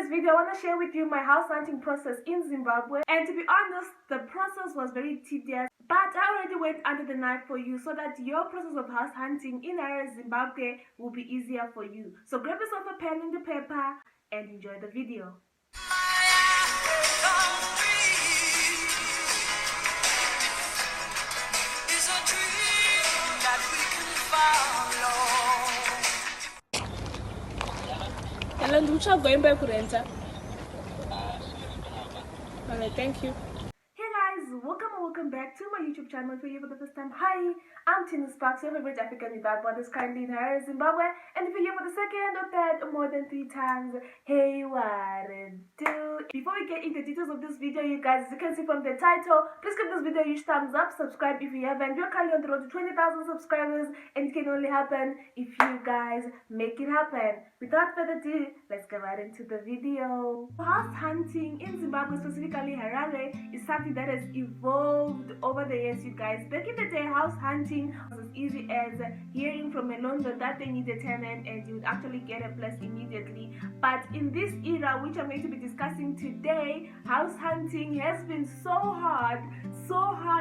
this video, I want to share with you my house hunting process in Zimbabwe. And to be honest, the process was very tedious, but I already went under the knife for you so that your process of house hunting in HARARE, Zimbabwe will be easier for you. So grab yourself a pen and a paper and enjoy the video. Going back to renter. Alright, thank you. Hey guys, welcome back to my YouTube channel. If you're here for the first time, hi, I'm Tina Sparks, your favorite African without borders, currently in HARARE, Zimbabwe. And if you're here for the second or third or more than 3 times, hey, what it do? Before we get into the details of this video, you guys, as you can see from the title, please give this video a huge thumbs up, subscribe if you haven't. We're currently on the road to 20,000 subscribers, and it can only happen if you guys make it happen. Without further ado, let's get right into the video. House hunting in Zimbabwe, specifically HARARE, is something that has evolved over the years, you guys. Back in the day, house hunting was as easy as hearing from a landlord that they need a tenant and you would actually get a place immediately. But in this era, which I'm going to be discussing today, house hunting has been so hard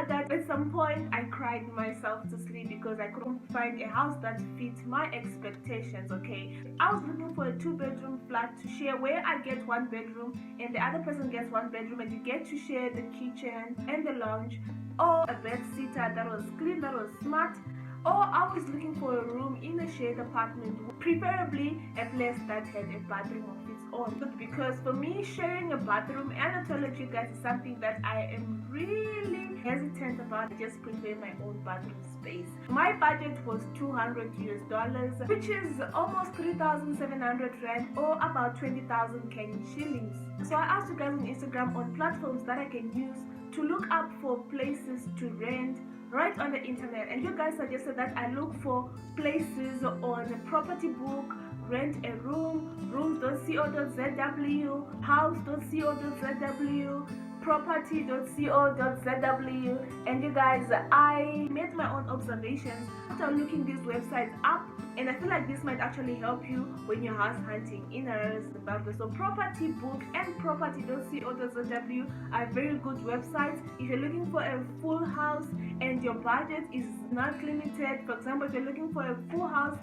that at some point I cried myself to sleep because I couldn't find a house that fit my expectations. Okay, I was looking for a 2-bedroom flat to share where I get 1 bedroom and the other person gets 1 bedroom and you get to share the kitchen and the lounge, or a bed sitter that was clean, that was smart. Or I was looking for a room in a shared apartment, preferably a place that had a bathroom of its own. Because for me, sharing a bathroom and a toilet, you guys, is something that I am really hesitant about. I just prefer my own bathroom space. My budget was $200 US, which is almost 3,700 rand, or about 20,000 Kenyan shillings. So I asked you guys on Instagram on platforms that I can use to look up for places to rent right on the internet, and you guys suggested that I look for places on Property Book, Rent a Room, rooms.co.zw, house.co.zw, property.co.zw. and you guys, I made my own observations after looking these websites up, and I feel like this might actually help you when you're house hunting in HARARE, Zimbabwe. So Property Book and property.co.zw are very good websites if you're looking for a full house and your budget is not limited. For example, if you're looking for a full house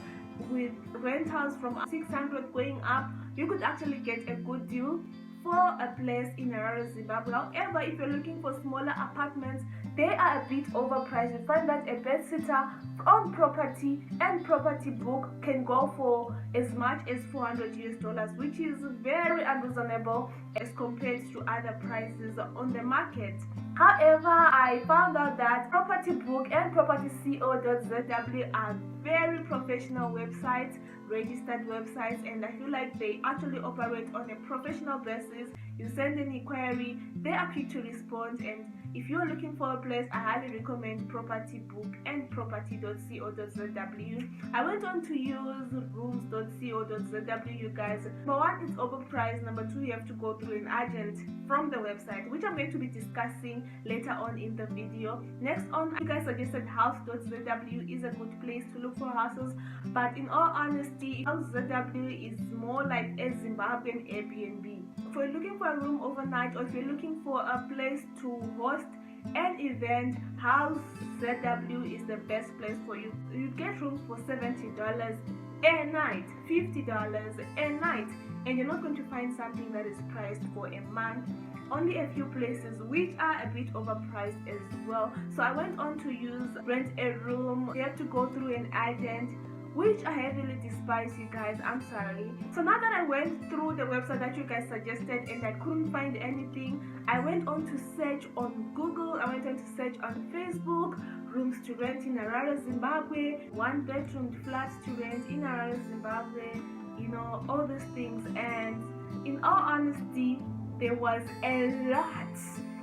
with rentals from 600 going up, you could actually get a good deal for a place in HARARE, Zimbabwe. However, if you're looking for smaller apartments, they are a bit overpriced. You find that a bed sitter on Property and Property Book can go for as much as $400 US, which is very unreasonable as compared to other prices on the market. However, I found out that Property Book and property.co.zw are very professional websites, registered websites, and I feel like they actually operate on a professional basis. You send an inquiry, they are quick to respond, and if you're looking for a place, I highly recommend Property Book and property.co.zw. I went on to use rooms.co.zw, you guys. Number 1, it's overpriced. Number 2, you have to go through an agent from the website, which I'm going to be discussing later on in the video. Next on, you guys suggested house.zw is a good place to look for houses, but in all honesty, house.zw is more like a Zimbabwean Airbnb. If you're looking for a room overnight, or if you're looking for a place to host an event, house.zw is the best place for you. You get rooms for $70 a night, $50 a night, and you're not going to find something that is priced for a month. Only a few places which are a bit overpriced as well. So I went on to use Rent a Room. You have to go through an agent, which I heavily despise, you guys. I'm sorry. So now that I went through the website that you guys suggested and I couldn't find anything, I went on to search on Google, I went on to search on Facebook, rooms to rent in HARARE, Zimbabwe, 1-bedroom flats to rent in HARARE, Zimbabwe, you know, all these things. And in all honesty, there was a lot.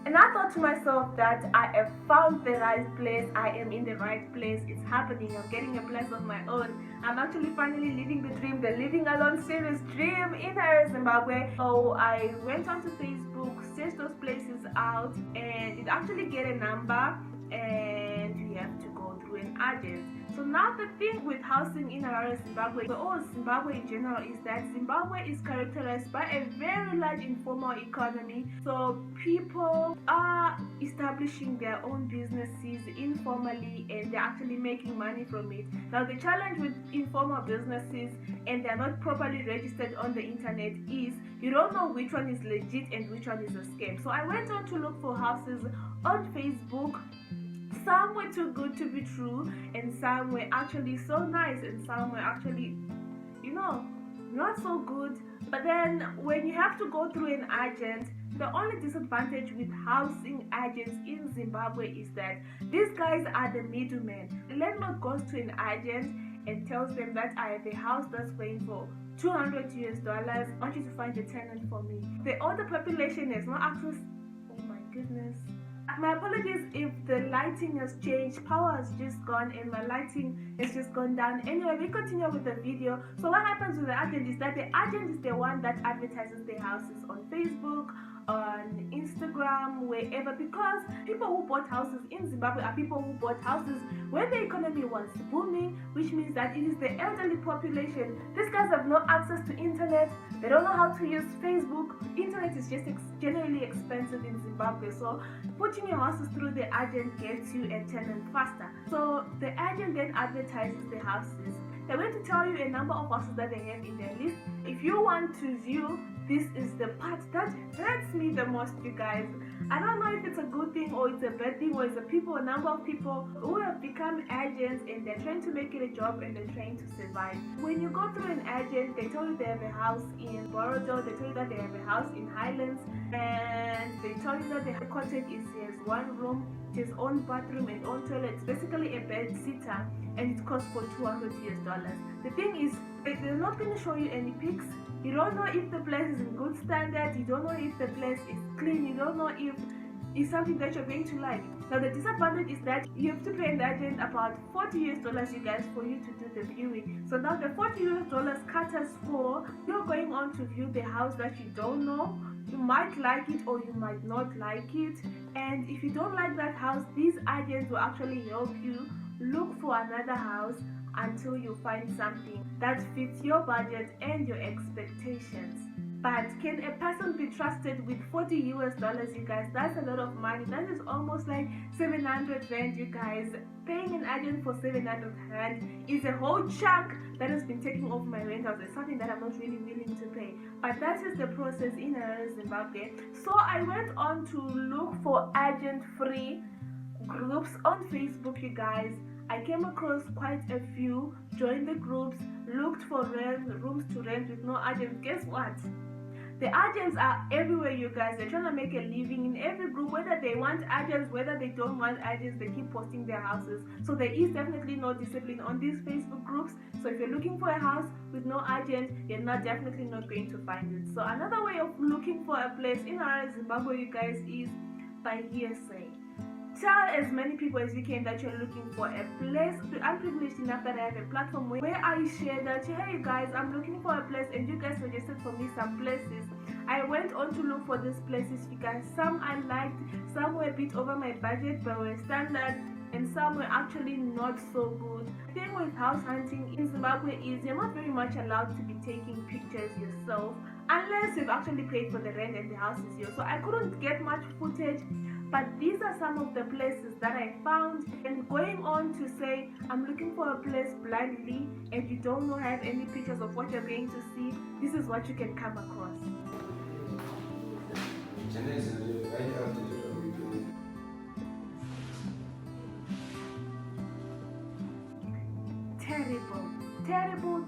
And I thought to myself that I have found the right place, I am in the right place, it's happening, I'm getting a place of my own. I'm actually finally living the dream, the living alone series dream in HARARE, Zimbabwe. So I went onto Facebook, searched those places out, and it actually get a number and you have to go through an agent. So now the thing with housing in Harare, Zimbabwe, or Zimbabwe in general, is that Zimbabwe is characterized by a very large informal economy. So people are establishing their own businesses informally and they're actually making money from it. Now the challenge with informal businesses and they're not properly registered on the internet is you don't know which one is legit and which one is a scam. So I went on to look for houses on Facebook. Some were too good to be true, and some were actually so nice, and some were actually, not so good. But then when you have to go through an agent, the only disadvantage with housing agents in Zimbabwe is that these guys are the middlemen. The landlord goes to an agent and tells them that I have a house that's going for $200 US. I want you to find a tenant for me. The older population has no access. Oh my goodness. My apologies if the lighting has changed. Power has just gone and my lighting has just gone down. Anyway, we continue with the video. So what happens with the agent is that the agent is the one that advertises their houses on Facebook, on Instagram, wherever, because people who bought houses in Zimbabwe are people who bought houses when the economy was booming, which means that it is the elderly population. These guys have no access to internet. They don't know how to use Facebook. Internet is just generally expensive in Zimbabwe, so putting your houses through the agent gets you a tenant faster. So the agent then advertises the houses. They're going to tell you a number of houses that they have in their list. If you want to view, this is the part that hurts me the most, you guys. I don't know if it's a good thing or it's a bad thing, or it's a number of people who have become agents and they're trying to make it a job and they're trying to survive. When you go through an agent, they tell you they have a house in Borodo, they tell you that they have a house in Highlands, and they tell you that the cottage has one room, his own bathroom and own toilet. It's basically a bed sitter, and it costs for $200 US. The thing is, they're not going to show you any pics. You don't know if the place is in good standard. You don't know if the place is clean. You don't know if it's something that you're going to like. Now the disadvantage is that you have to pay an agent about $40 US, you guys, for you to do the viewing. So now the $40 US caters for you're going on to view the house that you don't know. You might like it or you might not like it, and if you don't like that house, these agents will actually help you look for another house until you find something that fits your budget and your expectations. But can a person be trusted with $40 US, you guys? That's a lot of money. That is almost like 700 rand, you guys. Paying an agent for 700 rand is a whole chunk that has been taking off my rent house. It's something that I'm not really willing to pay. But that is the process in Zimbabwe. So I went on to look for agent-free groups on Facebook, you guys. I came across quite a few, joined the groups, looked for rooms to rent with no agents. Guess what? The agents are everywhere, you guys. They're trying to make a living in every group, whether they want agents, whether they don't want agents, they keep posting their houses. So there is definitely no discipline on these Facebook groups. So if you're looking for a house with no agent, you're definitely not going to find it. So another way of looking for a place in Harare, Zimbabwe, you guys, is by hearsay. Tell as many people as you can that you're looking for a place. I'm privileged enough that I have a platform where I share that, hey guys, I'm looking for a place, and you guys suggested for me some places. I went on to look for these places because some I liked, some were a bit over my budget but were standard, and some were actually not so good. The thing with house hunting in Zimbabwe is you're not very much allowed to be taking pictures yourself unless you've actually paid for the rent and the house is yours. So I couldn't get much footage, but these are some of the places that I found. And going on to say I'm looking for a place blindly and you don't have any pictures of what you're going to see, this is what you can come across.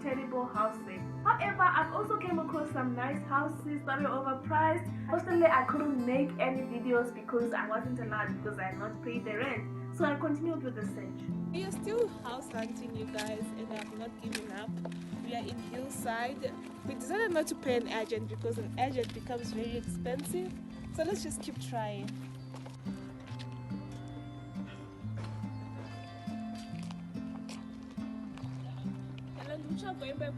Terrible housing. However, I've also came across some nice houses that were overpriced. Personally, I couldn't make any videos because I wasn't allowed, because I had not paid the rent. So I continued with the search. We are still house hunting, you guys, and I've not given up. We are in Hillside. We decided not to pay an agent because an agent becomes very expensive. So let's just keep trying. Going back